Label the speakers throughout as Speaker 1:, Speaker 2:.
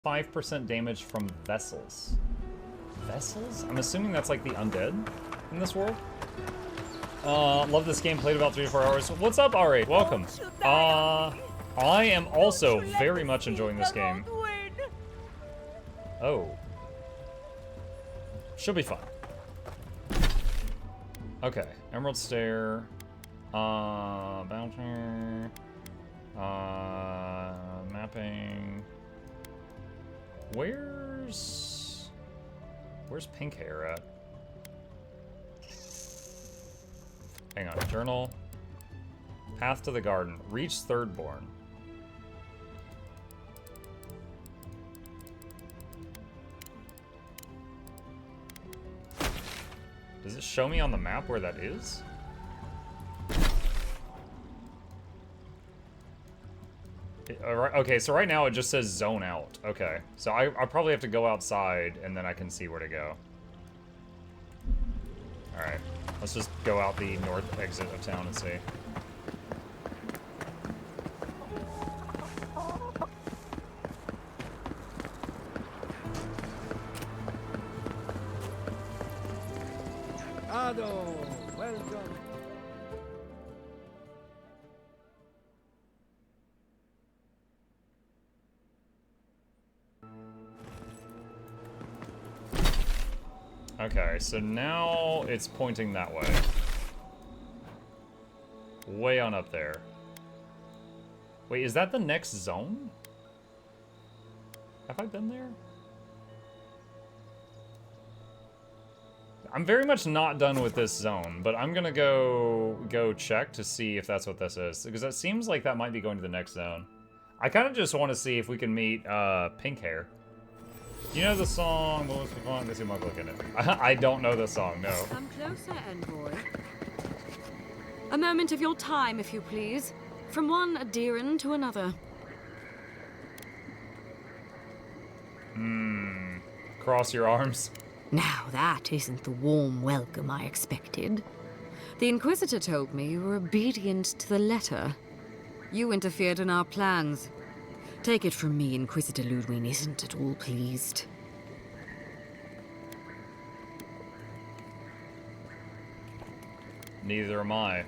Speaker 1: 5% damage from vessels. Vessels? I'm assuming that's like the undead in this world. Love this game, played about 3 to 4 hours. What's up, R8? Welcome. I am also very much enjoying this game. Oh. Should be fun. Okay, Emerald Stair. Bouncer. Mapping. Where's Pink Hair at? Hang on, journal. Path to the garden. Reach Thirdborn. Does it show me on the map where that is? Okay, so right now it just says zone out. Okay, so I probably have to go outside and then I can see where to go. Alright, let's just go out the north exit of town and see.
Speaker 2: Ado, welcome.
Speaker 1: Okay, so now it's pointing that way. Way on up there. Wait, is that the next zone? Have I been there? I'm very much not done with this zone, but I'm gonna go check to see if that's what this is, because it seems like that might be going to the next zone. I kind of just want to see if we can meet Pink Hair. Do you know the song? What was the song? There's a Mukluk in it. I don't know the song, no.
Speaker 3: Come closer, envoy. A moment of your time, if you please. From one Adiran to another.
Speaker 1: Cross your arms.
Speaker 3: Now that isn't the warm welcome I expected. The Inquisitor told me you were obedient to the letter. You interfered in our plans. Take it from me, Inquisitor Ludwig isn't at all pleased.
Speaker 1: Neither am I.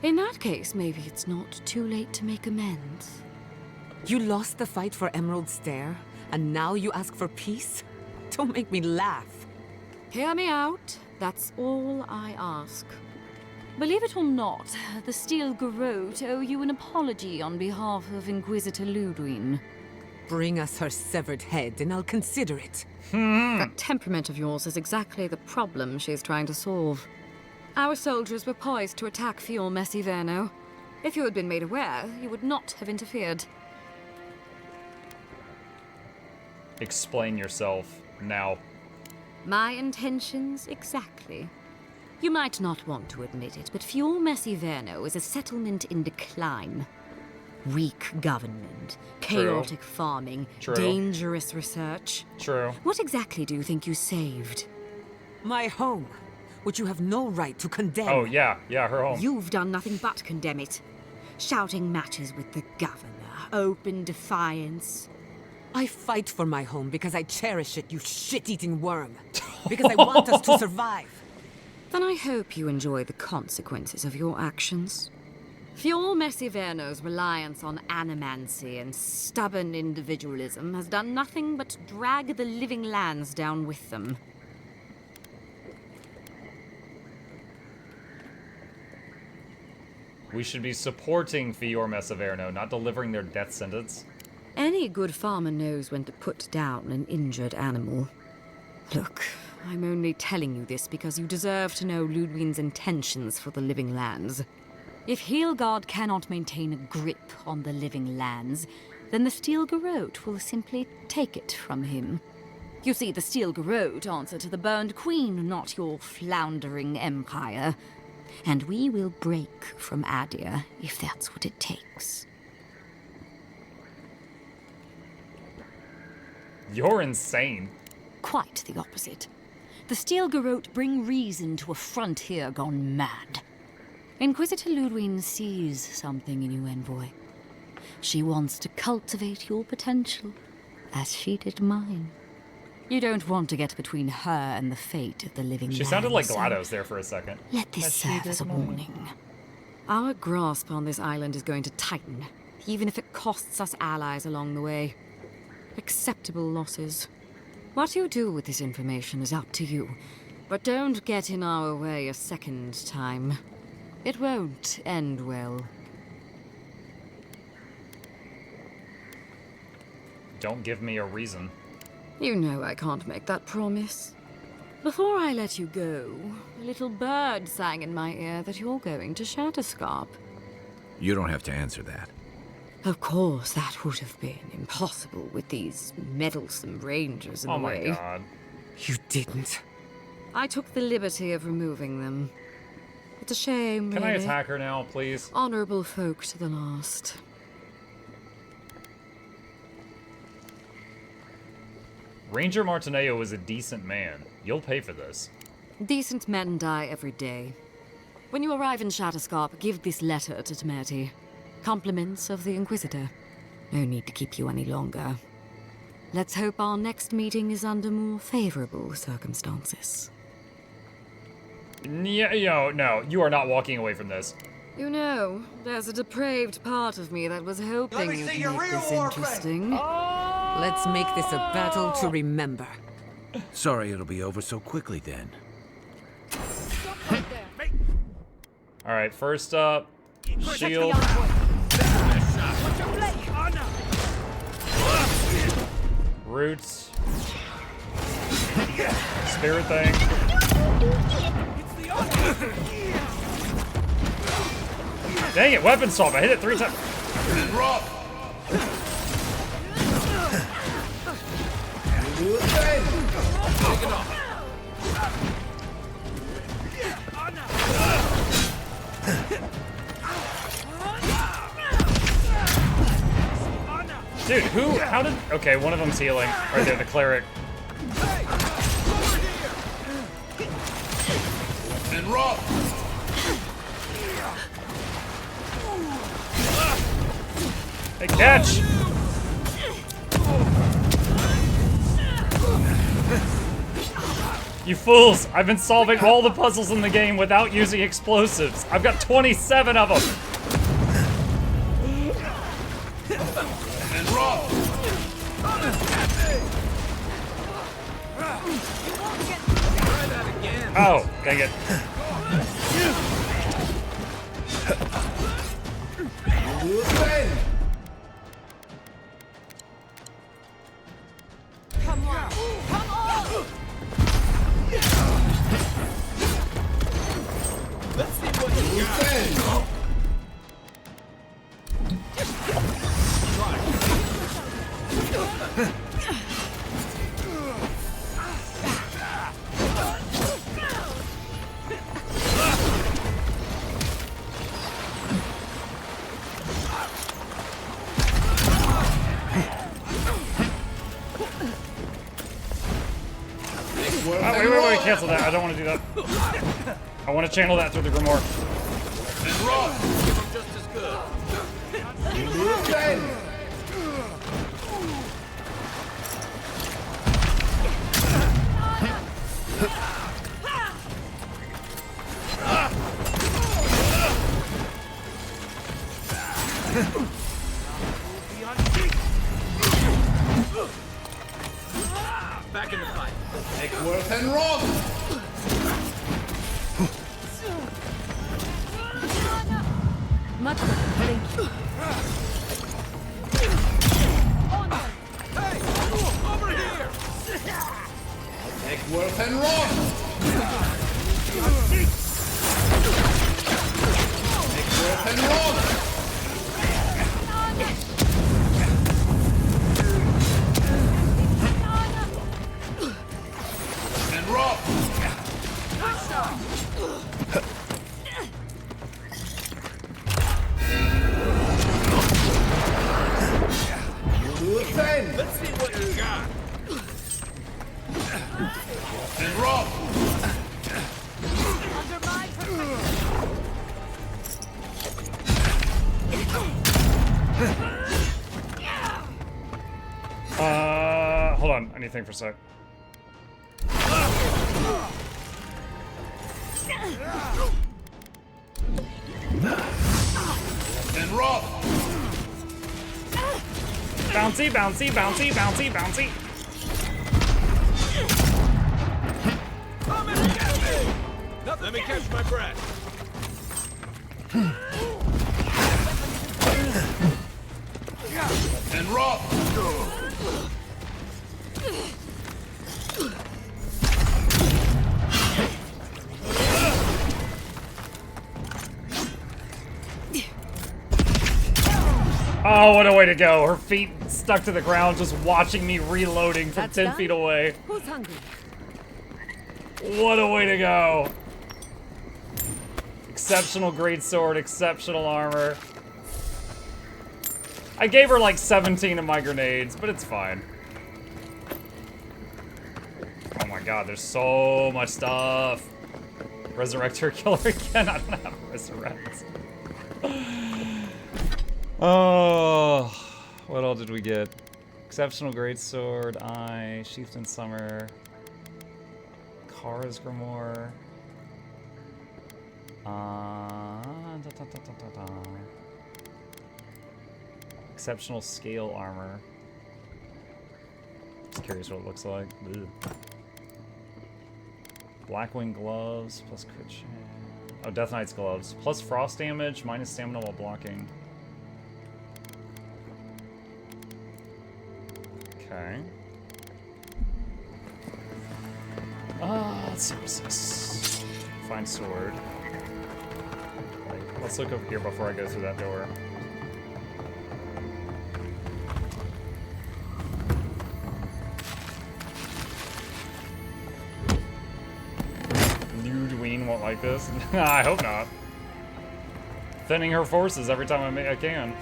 Speaker 3: In that case, maybe it's not too late to make amends.
Speaker 4: You lost the fight for Emerald Stair, and now you ask for peace? Don't make me laugh.
Speaker 3: Hear me out. That's all I ask. Believe it or not, the Steel Garrote owe you an apology on behalf of Inquisitor Ludwig.
Speaker 4: Bring us her severed head, and I'll consider it.
Speaker 3: That temperament of yours is exactly the problem she's trying to solve. Our soldiers were poised to attack Fior Messiverno. If you had been made aware, you would not have interfered.
Speaker 1: Explain yourself now.
Speaker 3: My intentions exactly. You might not want to admit it, but Fior Messiverno is a settlement in decline. Weak government, chaotic farming, dangerous research.
Speaker 1: True.
Speaker 3: What exactly do you think you saved?
Speaker 4: My home, which you have no right to condemn.
Speaker 1: Oh, yeah, her home.
Speaker 3: You've done nothing but condemn it. Shouting matches with the governor, open defiance.
Speaker 4: I fight for my home because I cherish it, you shit-eating worm. Because I want us to survive.
Speaker 3: Then I hope you enjoy the consequences of your actions. Fior Messiverno's reliance on animancy and stubborn individualism has done nothing but drag the living lands down with them.
Speaker 1: We should be supporting Fior Messiverno, not delivering their death sentence.
Speaker 3: Any good farmer knows when to put down an injured animal. Look, I'm only telling you this because you deserve to know Ludwig's intentions for the living lands. If Heelgard cannot maintain a grip on the living lands, then the Steel Garrote will simply take it from him. You see, the Steel Garrote answer to the Burned Queen, not your floundering empire. And we will break from Adir if that's what it takes.
Speaker 1: You're insane.
Speaker 3: Quite the opposite. The Steel Garrote bring reason to a frontier gone mad. Inquisitor Ludwig sees something in you, envoy. She wants to cultivate your potential. as she did mine. You don't want to get between her and the fate of the living
Speaker 1: She
Speaker 3: land,
Speaker 1: sounded like
Speaker 3: so
Speaker 1: GLaDOS there for a second.
Speaker 3: let this serve as a warning. Our grasp on this island is going to tighten, even if it costs us allies along the way. Acceptable losses. What you do with this information is up to you, but don't get in our way a second time. It won't end well.
Speaker 1: Don't give me a reason.
Speaker 3: You know I can't make that promise. Before I let you go, a little bird sang in my ear that you're going to Shatterscarp.
Speaker 2: You don't have to answer that.
Speaker 3: Of course, that would have been impossible with these meddlesome rangers in
Speaker 1: Oh
Speaker 3: the
Speaker 1: my
Speaker 3: way.
Speaker 1: god.
Speaker 4: You didn't.
Speaker 3: I took the liberty of removing them. It's a shame,
Speaker 1: Can
Speaker 3: really.
Speaker 1: I attack her now, please?
Speaker 3: Honorable folk to the last.
Speaker 1: Ranger Martineo was a decent man. You'll pay for this.
Speaker 3: Decent men die every day. When you arrive in Shatterscarp, give this letter to Temerity. Compliments of the Inquisitor. No need to keep you any longer. Let's hope our next meeting is under more favorable circumstances.
Speaker 1: Yeah, no, you are not walking away from this.
Speaker 3: You know, there's a depraved part of me that was hoping you'd make this interesting.
Speaker 4: Let's make this a battle to remember.
Speaker 2: Sorry it'll be over so quickly then.
Speaker 1: Alright, first up, shield. Roots. Spirit thing. Dang it, weapon swap. I hit it 3 times. Dude, how did, okay, one of them's healing. Right there, the cleric.
Speaker 2: And rock!
Speaker 1: Hey, catch! You fools! I've been solving all the puzzles in the game without using explosives. I've got 27 of them!
Speaker 2: And rock!
Speaker 1: Oh, dang it.
Speaker 5: Come on! Come on! Let's see what you got.
Speaker 1: Wait, cancel that. I don't want to do that. I want to channel that through the Grimoire.
Speaker 2: And rock!
Speaker 5: Give him just as good. Back in the fight.
Speaker 2: Eckworth and rock!
Speaker 3: Much thank you.
Speaker 5: Hey! Over here!
Speaker 2: Eckworth and rock! Eckworth and rock! And rock! Defend!
Speaker 5: Let's see what you got.
Speaker 2: And rock!
Speaker 5: Under my protection.
Speaker 1: on. I need to think for a sec.
Speaker 2: And rough.
Speaker 1: Bouncy, bouncy, bouncy, bouncy, bouncy.
Speaker 5: Come and get me! Let me catch my breath.
Speaker 2: And rough.
Speaker 1: Oh, what a way to go. Her feet stuck to the ground, just watching me reloading from
Speaker 4: That's
Speaker 1: 10
Speaker 4: done?
Speaker 1: feet away.
Speaker 4: Who's hungry?
Speaker 1: What a way to go. Exceptional greatsword, exceptional armor. I gave her like 17 of my grenades, but it's fine. Oh my god, there's so much stuff. Resurrect her killer again. I don't have resurrect. Oh, what all did we get? Exceptional greatsword, eye, sheathed in summer, Kara's grimoire. Exceptional scale armor. Just curious what it looks like. Ugh. Blackwing gloves plus crit chance. Oh, Death Knight's gloves plus frost damage minus stamina while blocking. Okay. Let's see what's this. Find sword. Let's look over here before I go through that door. Ludwig won't like this. I hope not. Thinning her forces every time I can.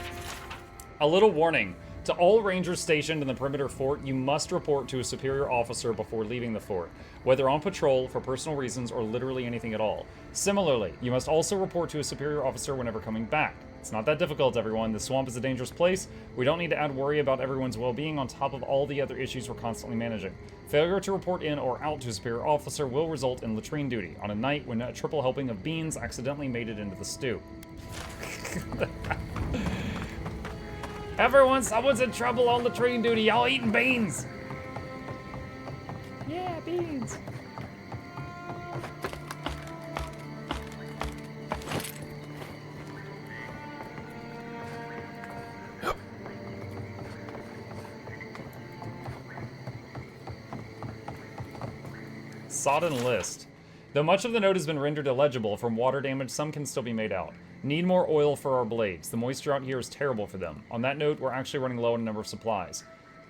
Speaker 1: A little warning. To all rangers stationed in the perimeter fort, you must report to a superior officer before leaving the fort, whether on patrol, for personal reasons, or literally anything at all. Similarly, you must also report to a superior officer whenever coming back. It's not that difficult, everyone. The swamp is a dangerous place. We don't need to add worry about everyone's well-being on top of all the other issues we're constantly managing. Failure to report in or out to a superior officer will result in latrine duty on a night when a triple helping of beans accidentally made it into the stew. Everyone, someone's in trouble on latrine duty. Y'all eating beans. Yeah, beans. Sodden list. Though much of the note has been rendered illegible from water damage, some can still be made out. Need more oil for our blades. The moisture out here is terrible for them. On that note, we're actually running low on a number of supplies.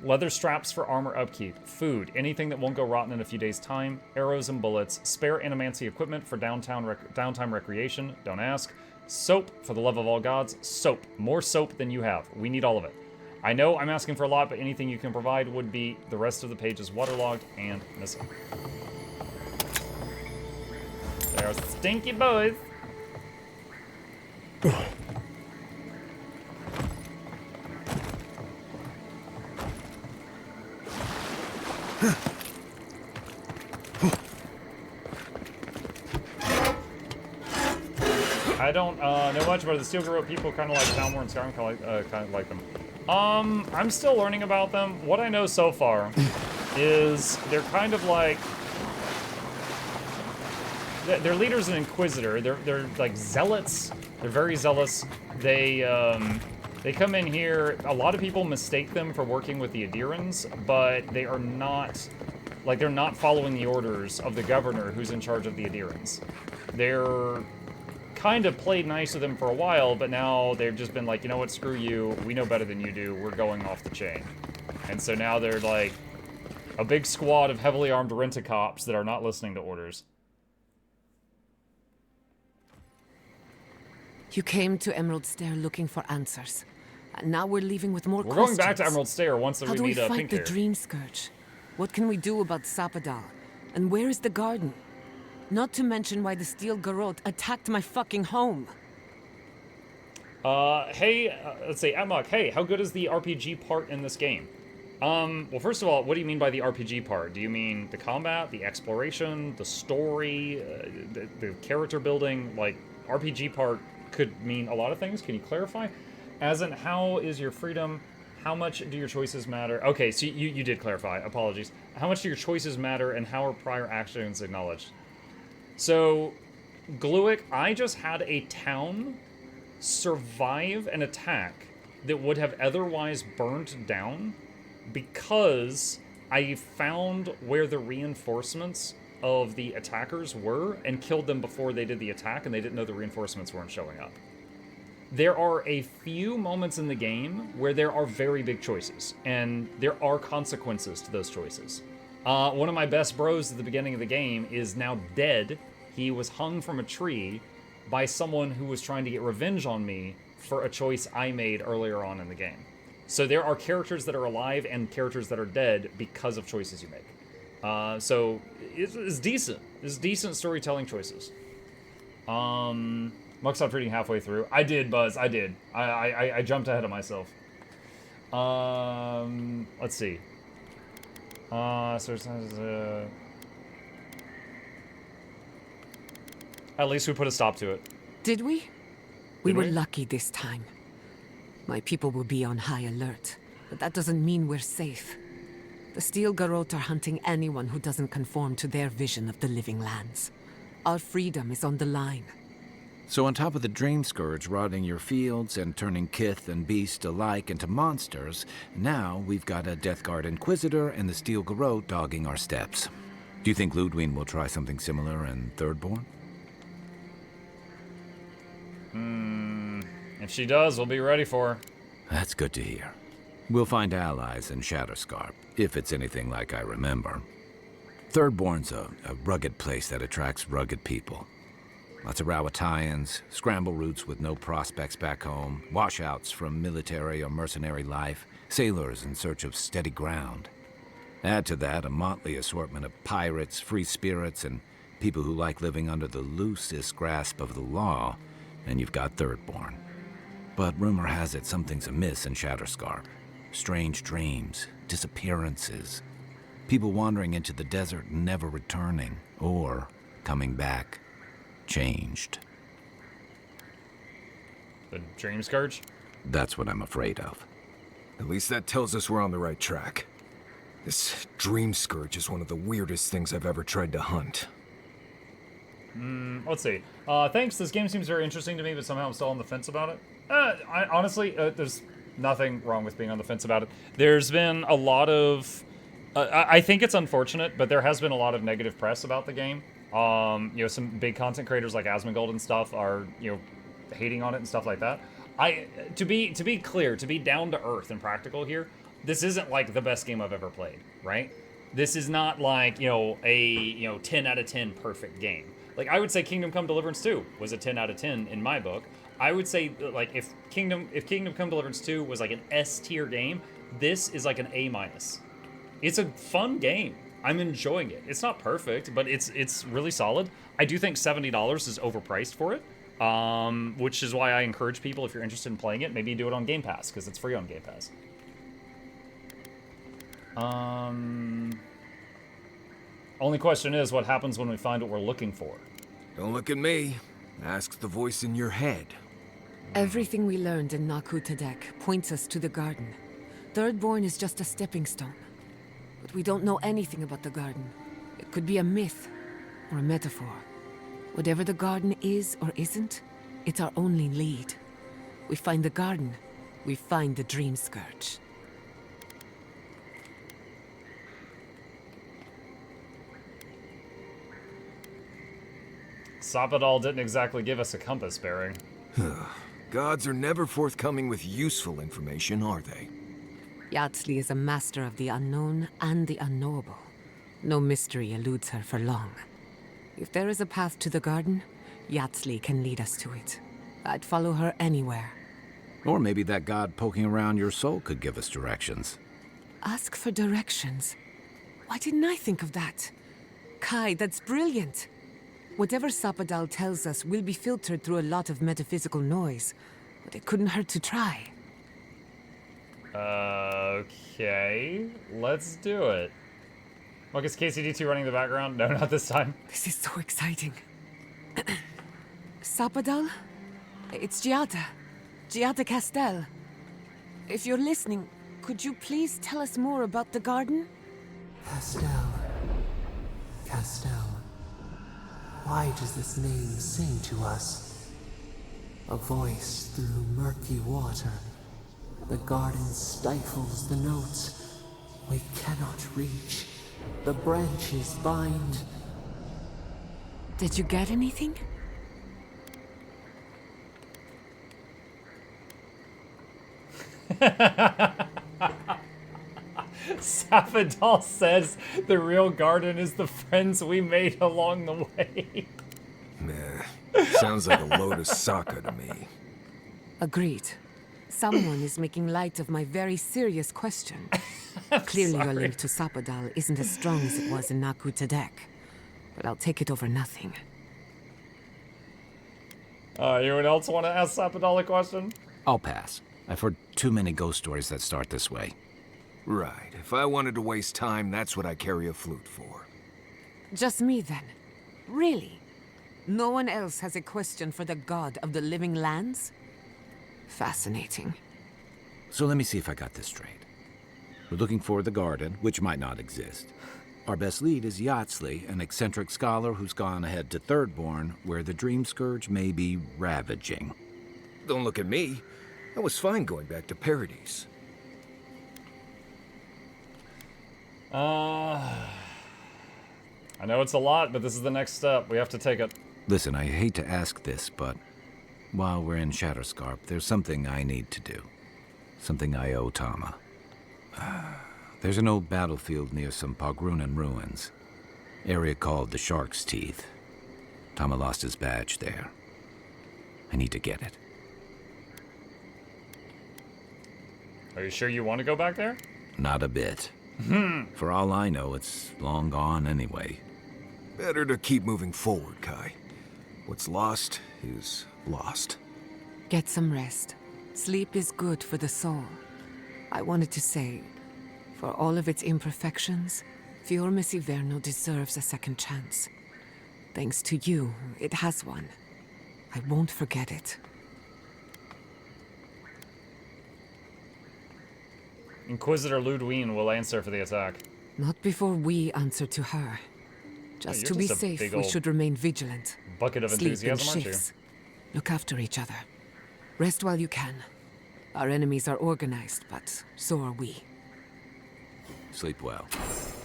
Speaker 1: Leather straps for armor upkeep. Food, anything that won't go rotten in a few days' time. Arrows and bullets. Spare animancy equipment for downtime recreation. Don't ask. Soap, for the love of all gods. Soap. More soap than you have. We need all of it. I know I'm asking for a lot, but anything you can provide would be. The rest of the page is waterlogged and missing. They're stinky boys. I don't know much about the Steel Garrote people. Kind of like Downward and Skyrim. Kind of like them. I'm still learning about them. What I know so far is they're kind of like. Their leader's an Inquisitor. They're like zealots. They're very zealous. They come in here. A lot of people mistake them for working with the Adirans, but they are not. Like, they're not following the orders of the governor who's in charge of the Adirans. They're kind of played nice with them for a while, but now they've just been like, you know what, screw you. We know better than you do. We're going off the chain. And so now they're like a big squad of heavily armed rent-a-cops that are not listening to orders.
Speaker 4: You came to Emerald Stair looking for answers. And now we're leaving with more
Speaker 1: We're
Speaker 4: questions.
Speaker 1: going back to Emerald Stair once
Speaker 4: How
Speaker 1: we
Speaker 4: do we
Speaker 1: meet
Speaker 4: fight
Speaker 1: Pink
Speaker 4: the
Speaker 1: Hair.
Speaker 4: Dream Scourge? What can we do about Sapadal? And where is the garden? Not to mention why the Steel Garrote attacked my fucking home.
Speaker 1: Hey, let's see, Amok, hey, how good is the RPG part in this game? Well, first of all, what do you mean by the RPG part? Do you mean the combat, the exploration, the story, the character building? Like, RPG part could mean a lot of things. Can you clarify? As in, how is your freedom? How much do your choices matter? Okay, so you did clarify. Apologies. How much do your choices matter, and how are prior actions acknowledged? So, Gluick, I just had a town survive an attack that would have otherwise burned down because I found where the reinforcements of the attackers were and killed them before they did the attack, and they didn't know the reinforcements weren't showing up. There are a few moments in the game where there are very big choices, and there are consequences to those choices. One of my best bros at the beginning of the game is now dead. He was hung from a tree by someone who was trying to get revenge on me for a choice I made earlier on in the game. So there are characters that are alive and characters that are dead because of choices you make. So it's decent. It's decent storytelling choices. Muck stopped reading halfway through. I did, Buzz. I did. I jumped ahead of myself. Let's see. At least we put a stop to it.
Speaker 4: Did we? We
Speaker 1: Did
Speaker 4: were
Speaker 1: we?
Speaker 4: lucky this time. My people will be on high alert, but that doesn't mean we're safe. The Steel Garrote are hunting anyone who doesn't conform to their vision of the living lands. Our freedom is on the line.
Speaker 6: So on top of the Dream Scourge rotting your fields and turning kith and beast alike into monsters, now we've got a Death Guard Inquisitor and the Steel Garrote dogging our steps. Do you think Ludwig will try something similar in Thirdborn?
Speaker 1: If she does, we'll be ready for her.
Speaker 6: That's good to hear. We'll find allies in Shatterscarp, if it's anything like I remember. Thirdborn's a rugged place that attracts rugged people. Lots of Rawatayans, scramble routes with no prospects back home, washouts from military or mercenary life, sailors in search of steady ground. Add to that a motley assortment of pirates, free spirits, and people who like living under the loosest grasp of the law, and you've got Thirdborn. But rumor has it something's amiss in Shatterscarp. Strange dreams, disappearances, people wandering into the desert and never returning, or coming back changed.
Speaker 1: The Dream Scourge?
Speaker 6: That's what I'm afraid of.
Speaker 7: At least that tells us we're on the right track. This Dream Scourge is one of the weirdest things I've ever tried to hunt.
Speaker 1: Let's see. Thanks. This game seems very interesting to me, but somehow I'm still on the fence about it. Honestly, there's nothing wrong with being on the fence about it. There's been a lot of... I think it's unfortunate, but there has been a lot of negative press about the game. Some big content creators like Asmongold and stuff are, hating on it and stuff like that. To be clear, to be down to earth and practical here, this isn't like the best game I've ever played, right? This is not like, a 10 out of 10 perfect game. Like, I would say Kingdom Come Deliverance 2 was a 10 out of 10 in my book. I would say, like, if Kingdom Come Deliverance 2 was like an S tier game, this is like an A-. It's a fun game. I'm enjoying it. It's not perfect, but it's really solid. I do think $70 is overpriced for it, which is why I encourage people, if you're interested in playing it, maybe do it on Game Pass, because it's free on Game Pass. Only question is, what happens when we find what we're looking for?
Speaker 7: Don't look at me. Ask the voice in your head.
Speaker 4: Everything we learned in Naku Tadek points us to the garden. Thirdborn is just a stepping stone. But we don't know anything about the garden. It could be a myth or a metaphor. Whatever the garden is or isn't, it's our only lead. We find the garden, we find the Dream Scourge.
Speaker 1: Sapadal didn't exactly give us a compass bearing.
Speaker 7: Gods are never forthcoming with useful information, are they?
Speaker 4: Yatsli is a master of the unknown and the unknowable. No mystery eludes her for long. If there is a path to the garden, Yatsli can lead us to it. I'd follow her anywhere.
Speaker 6: Or maybe that god poking around your soul could give us directions.
Speaker 4: Ask for directions. Why didn't I think of that? Kai, that's brilliant. Whatever Sapadal tells us will be filtered through a lot of metaphysical noise, but it couldn't hurt to try.
Speaker 1: Okay, let's do it. Look, is KCD2 running in the background? No, not this time.
Speaker 4: This is so exciting. Sapadal? It's Giada. Giada Castel. If you're listening, could you please tell us more about the garden?
Speaker 8: Castel. Castel. Why does this name sing to us? A voice through murky water. The garden stifles the notes we cannot reach. The branches bind.
Speaker 4: Did you get anything?
Speaker 1: Safadal says the real garden is the friends we made along the way.
Speaker 7: Meh. Sounds like a load of Sokka to me.
Speaker 4: Agreed. Someone is making light of my very serious question. Clearly your link to Sapadal isn't as strong as it was in Naku Tadek. But I'll take it over nothing.
Speaker 1: Anyone else want to ask Sapadal a question?
Speaker 6: I'll pass. I've heard too many ghost stories that start this way.
Speaker 7: Right. If I wanted to waste time, that's what I carry a flute for.
Speaker 4: Just me then. Really? No one else has a question for the god of the living lands? Fascinating.
Speaker 6: So let me see if I got this straight. We're looking for the garden, which might not exist. Our best lead is Yatsley, an eccentric scholar who's gone ahead to Thirdborn, where the Dream Scourge may be ravaging.
Speaker 7: Don't look at me. I was fine going back to Paradise.
Speaker 1: I know it's a lot, but this is the next step. We have to take it.
Speaker 6: Listen, I hate to ask this, but while we're in Shatterscarp, there's something I need to do. Something I owe Tama. There's an old battlefield near some Pogrunan ruins. Area called the Shark's Teeth. Tama lost his badge there. I need to get it.
Speaker 1: Are you sure you want to go back there?
Speaker 6: Not a bit. For all I know, it's long gone anyway.
Speaker 7: Better to keep moving forward, Kai. What's lost is lost.
Speaker 4: Get some rest. Sleep is good for the soul. I wanted to say, for all of its imperfections, Fiorme Siverno deserves a second chance. Thanks to you, it has one. I won't forget it.
Speaker 1: Inquisitor Ludwine will answer for the attack.
Speaker 4: Not before we answer to her. Just
Speaker 1: you're
Speaker 4: to be
Speaker 1: just a
Speaker 4: safe,
Speaker 1: big
Speaker 4: we
Speaker 1: old
Speaker 4: should remain vigilant.
Speaker 1: Bucket of
Speaker 4: Sleep in
Speaker 1: enthusiasm, aren't you?
Speaker 4: shifts. Look after each other. Rest while you can. Our enemies are organized, but so are we.
Speaker 6: Sleep well.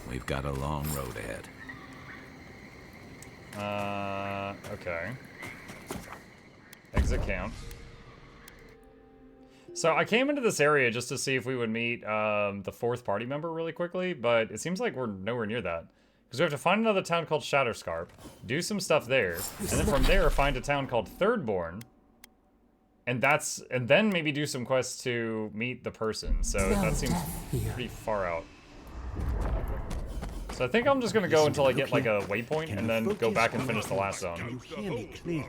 Speaker 6: We've got a long road ahead.
Speaker 1: Okay. Exit camp. So I came into this area just to see if we would meet the fourth party member really quickly, but it seems like we're nowhere near that. Because we have to find another town called Shatterscarp, do some stuff there, and then from there find a town called Thirdborn, and then maybe do some quests to meet the person. So that seems pretty far out. So I think I'm just gonna go until I get like a waypoint and then go back and finish the last zone.
Speaker 9: Can you hear me clearly?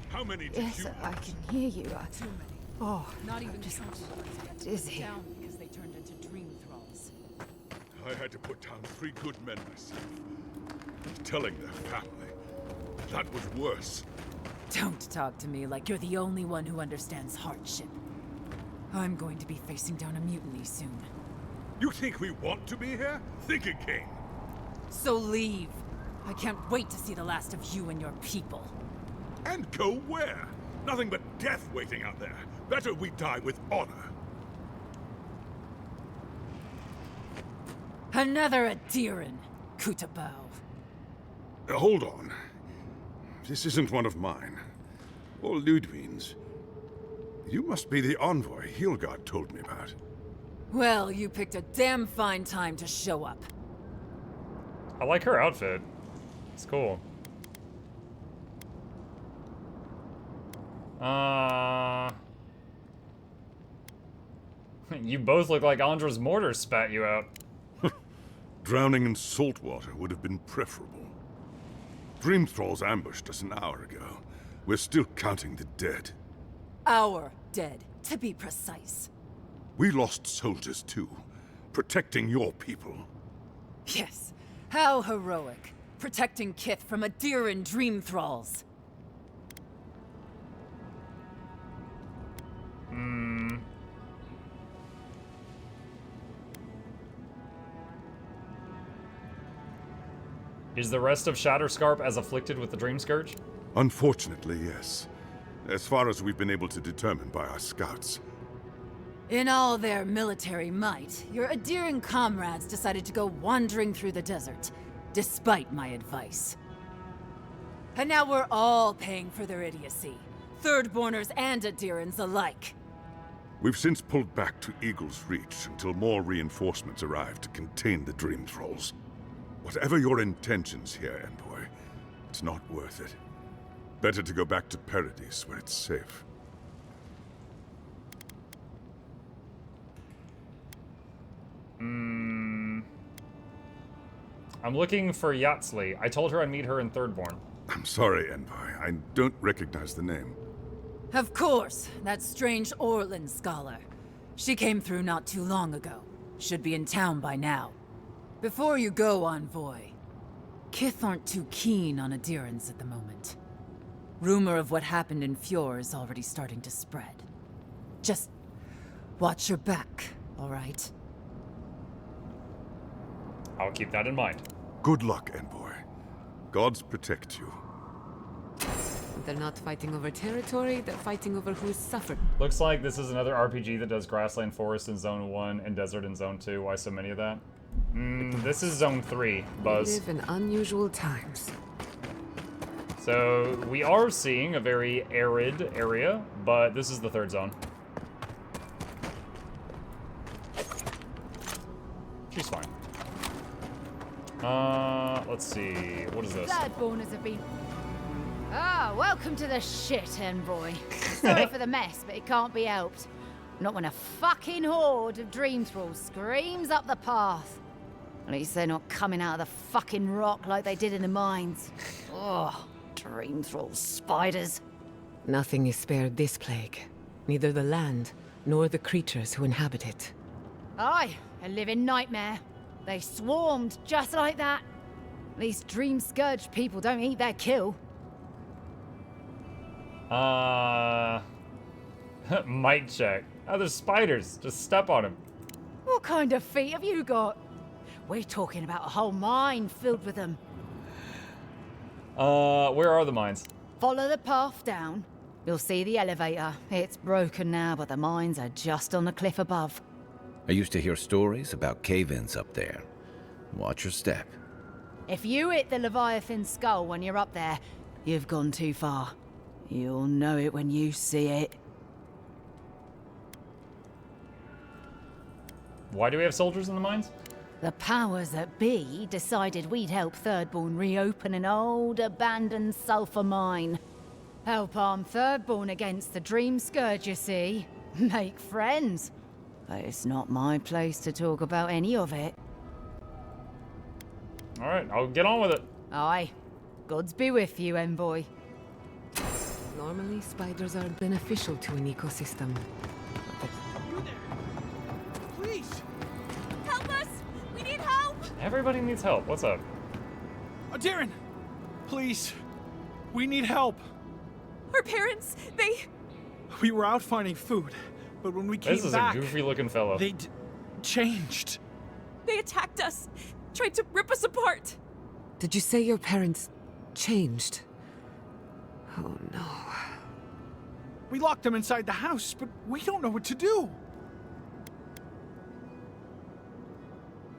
Speaker 5: How many did
Speaker 9: Yes,
Speaker 5: you?
Speaker 9: I can hear you. Oh,
Speaker 10: Not even
Speaker 9: just
Speaker 10: dizzy.
Speaker 9: dizzy.
Speaker 10: Down because they turned into dream thralls.
Speaker 5: I had to put down 3 good men myself. Telling their family. That was worse.
Speaker 10: Don't talk to me like you're the only one who understands hardship. I'm going to be facing down a mutiny soon.
Speaker 5: You think we want to be here? Think again.
Speaker 10: So leave. I can't wait to see the last of you and your people.
Speaker 5: And go where? Nothing but death waiting out there. Better we die with honor.
Speaker 10: Another Adiran, Kutabao.
Speaker 5: Hold on. This isn't one of mine. Or Ludwine's. You must be the envoy Hilgard told me about.
Speaker 10: Well, you picked a damn fine time to show up.
Speaker 1: I like her outfit. It's cool. You both look like Andra's mortar spat you out.
Speaker 5: Drowning in salt water would have been preferable. Dream Thralls ambushed us an hour ago. We're still counting the dead.
Speaker 10: Our dead, to be precise.
Speaker 5: We lost soldiers too, protecting your people.
Speaker 10: Yes. How heroic. Protecting Kith from Adiran dream thralls.
Speaker 1: Is the rest of Shatterscarp as afflicted with the Dream Scourge?
Speaker 5: Unfortunately, yes. As far as we've been able to determine by our scouts.
Speaker 10: In all their military might, your Adiran comrades decided to go wandering through the desert, despite my advice. And now we're all paying for their idiocy. Thirdborners and Adirans alike.
Speaker 5: We've since pulled back to Eagle's Reach until more reinforcements arrive to contain the Dream Thralls. Whatever your intentions here, Envoy, it's not worth it. Better to go back to Paradise where it's safe.
Speaker 1: I'm looking for Yatsli. I told her I'd meet her in Thirdborn.
Speaker 5: I'm sorry, Envoy. I don't recognize the name.
Speaker 10: Of course, that strange Orlin scholar. She came through not too long ago. Should be in town by now. Before you go, Envoy, Kith aren't too keen on Adirans at the moment. Rumor of what happened in Fjord is already starting to spread. Just watch your back, all right?
Speaker 1: I'll keep that in mind.
Speaker 5: Good luck, Envoy. Gods protect you.
Speaker 4: They're not fighting over territory, they're fighting over who's suffered.
Speaker 1: Looks like this is another RPG that does Grassland Forest in Zone 1 and Desert in Zone 2. Why so many of that? This is Zone 3, Buzz.
Speaker 4: We live in unusual times.
Speaker 1: So, we are seeing a very arid area, but this is the third zone. She's fine. Let's see. What is this?
Speaker 11: Thirdborners have been... Ah, welcome to the shit, Envoy. Sorry for the mess, but it can't be helped. Not when a fucking horde of dream thralls screams up the path. At least they're not coming out of the fucking rock like they did in the mines. Oh, dream thrall spiders.
Speaker 4: Nothing is spared this plague. Neither the land, nor the creatures who inhabit it.
Speaker 11: Aye, a living nightmare. They swarmed just like that. These dream scourge people don't eat their kill.
Speaker 1: Mic check. Oh, there's spiders. Just step on them.
Speaker 11: What kind of feet have you got? We're talking about a whole mine filled with them.
Speaker 1: Where are the mines?
Speaker 11: Follow the path down. You'll see the elevator. It's broken now, but the mines are just on the cliff above.
Speaker 6: I used to hear stories about cave-ins up there. Watch your step.
Speaker 11: If you hit the Leviathan skull when you're up there, you've gone too far. You'll know it when you see it.
Speaker 1: Why do we have soldiers in the mines?
Speaker 11: The powers that be decided we'd help Thirdborn reopen an old, abandoned sulfur mine. Help arm Thirdborn against the Dream Scourge, you see. Make friends. But it's not my place to talk about any of it.
Speaker 1: Alright, I'll get on with it.
Speaker 11: Aye. Gods be with you, Envoy.
Speaker 4: Normally, spiders are beneficial to an ecosystem.
Speaker 10: Please! Help us! We need help!
Speaker 1: Everybody needs help. What's up?
Speaker 12: Darren! Please! We need help!
Speaker 10: Our parents,
Speaker 12: We were out finding food, but when we came
Speaker 1: This is
Speaker 12: back...
Speaker 1: a goofy-looking fellow.
Speaker 12: They changed.
Speaker 10: They attacked us! Tried to rip us apart!
Speaker 4: Did you say your parents changed? Oh no.
Speaker 12: We locked them inside the house, but we don't know what to do.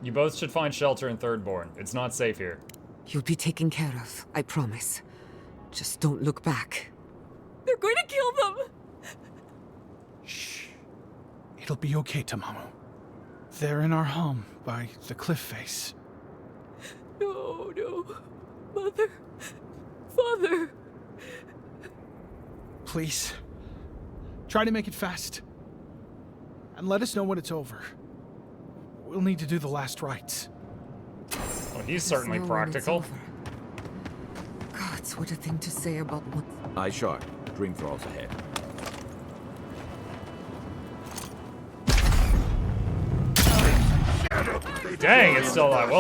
Speaker 1: You both should find shelter in Thirdborn. It's not safe here.
Speaker 4: You'll be taken care of, I promise. Just don't look back.
Speaker 10: They're going to kill them!
Speaker 12: Shh. It'll be okay, Tamamu. They're in our home by the cliff face.
Speaker 10: No, no. Mother. Father.
Speaker 12: Please. Try to make it fast. And let us know when it's over. We'll need to do the last rites.
Speaker 1: Well, he's certainly practical.
Speaker 4: Gods, what a thing to say about what...
Speaker 6: Eye sharp. Dream thralls ahead.
Speaker 1: Dang, it's still alive. Well